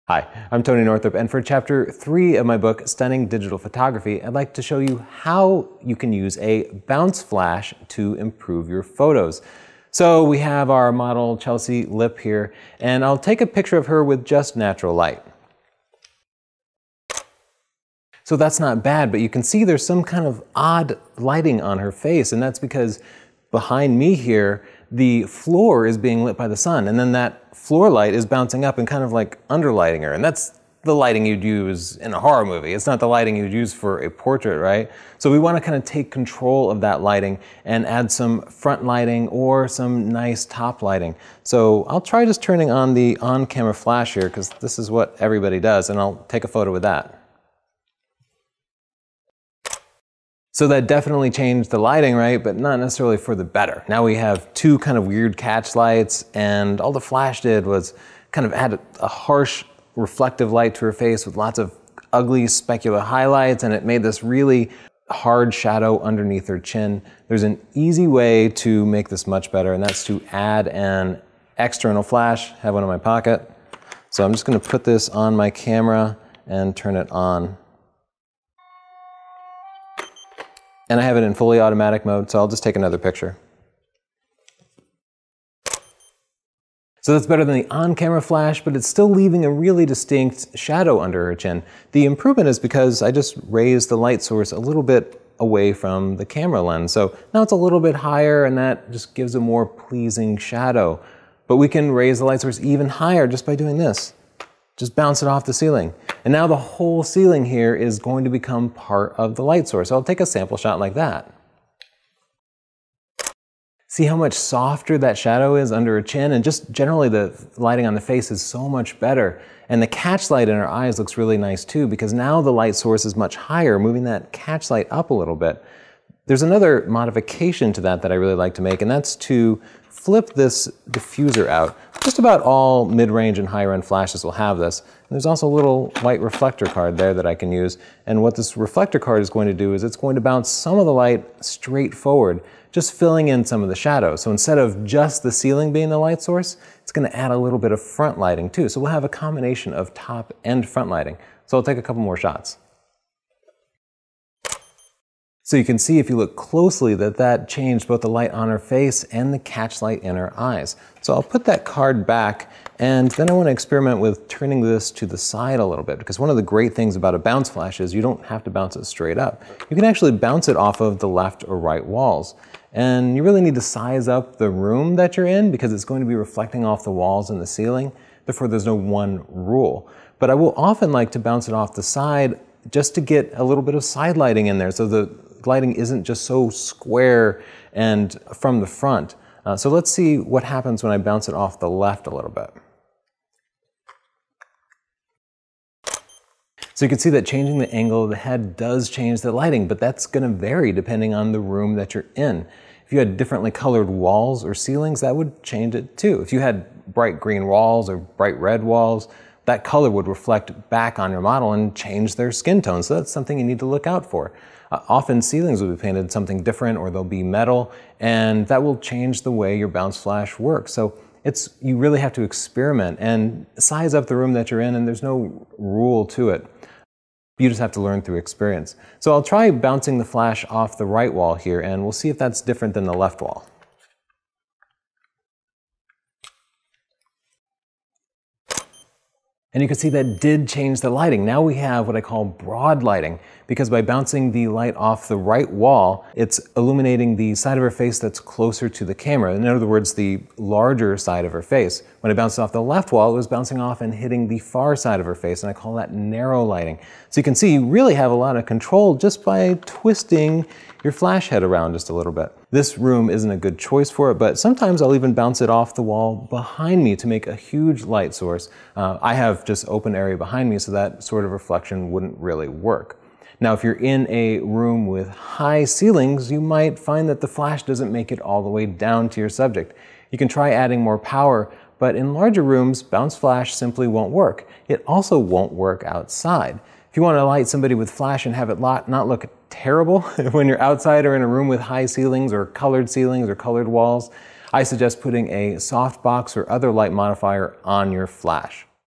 Hi, I'm Tony Northrup, and for Chapter 3 of my book, Stunning Digital Photography, I'd like to show you how you can use a bounce flash to improve your photos. So we have our model Chelsea Lip here, and I'll take a picture of her with just natural light. So that's not bad, but you can see there's some kind of odd lighting on her face, and that's because behind me here, the floor is being lit by the sun, and then that floor light is bouncing up and kind of like underlighting her. And that's the lighting you'd use in a horror movie. It's not the lighting you'd use for a portrait, right? So we want to kind of take control of that lighting and add some front lighting or some nice top lighting. So I'll try just turning on the on-camera flash here, because this is what everybody does, and I'll take a photo with that. So that definitely changed the lighting, right? But not necessarily for the better. Now we have two kind of weird catch lights, and all the flash did was kind of add a harsh reflective light to her face with lots of ugly specular highlights, and it made this really hard shadow underneath her chin. There's an easy way to make this much better, and that's to add an external flash. I have one in my pocket. So I'm just gonna put this on my camera and turn it on. And I have it in fully automatic mode, so I'll just take another picture. So that's better than the on-camera flash, but it's still leaving a really distinct shadow under her chin. The improvement is because I just raised the light source a little bit away from the camera lens. So now it's a little bit higher, and that just gives a more pleasing shadow. But we can raise the light source even higher just by doing this. Just bounce it off the ceiling. And now the whole ceiling here is going to become part of the light source. So I'll take a sample shot like that. See how much softer that shadow is under her chin? And just generally the lighting on the face is so much better. And the catch light in her eyes looks really nice too, because now the light source is much higher, moving that catch light up a little bit. There's another modification to that I really like to make, and that's to flip this diffuser out. Just about all mid-range and higher-end flashes will have this. And there's also a little white reflector card there that I can use. And what this reflector card is going to do is it's going to bounce some of the light straight forward, just filling in some of the shadows. So instead of just the ceiling being the light source, it's going to add a little bit of front lighting too. So we'll have a combination of top and front lighting. So I'll take a couple more shots. So you can see if you look closely that changed both the light on her face and the catch light in her eyes. So I'll put that card back, and then I want to experiment with turning this to the side a little bit, because one of the great things about a bounce flash is you don't have to bounce it straight up. You can actually bounce it off of the left or right walls. And you really need to size up the room that you're in, because it's going to be reflecting off the walls and the ceiling. Therefore, there's no one rule. But I will often like to bounce it off the side just to get a little bit of side lighting in there, so the lighting isn't just so square and from the front. So let's see what happens when I bounce it off the left a little bit. So you can see that changing the angle of the head does change the lighting, but that's going to vary depending on the room that you're in. If you had differently colored walls or ceilings, that would change it too. If you had bright green walls or bright red walls, that color would reflect back on your model and change their skin tone. So that's something you need to look out for. Often ceilings will be painted something different, or they'll be metal, and that will change the way your bounce flash works. So you really have to experiment and size up the room that you're in, and there's no rule to it. You just have to learn through experience. So I'll try bouncing the flash off the right wall here, and we'll see if that's different than the left wall. And you can see that did change the lighting. Now we have what I call broad lighting, because by bouncing the light off the right wall, it's illuminating the side of her face that's closer to the camera. In other words, the larger side of her face. When I bounced off the left wall, it was bouncing off and hitting the far side of her face, and I call that narrow lighting. So you can see you really have a lot of control just by twisting your flash head around just a little bit. This room isn't a good choice for it, but sometimes I'll even bounce it off the wall behind me to make a huge light source. I have just open area behind me, so that sort of reflection wouldn't really work. Now, if you're in a room with high ceilings, you might find that the flash doesn't make it all the way down to your subject. You can try adding more power, but in larger rooms, bounce flash simply won't work. It also won't work outside. If you want to light somebody with flash and have it not look terrible when you're outside or in a room with high ceilings or colored walls, I suggest putting a softbox or other light modifier on your flash.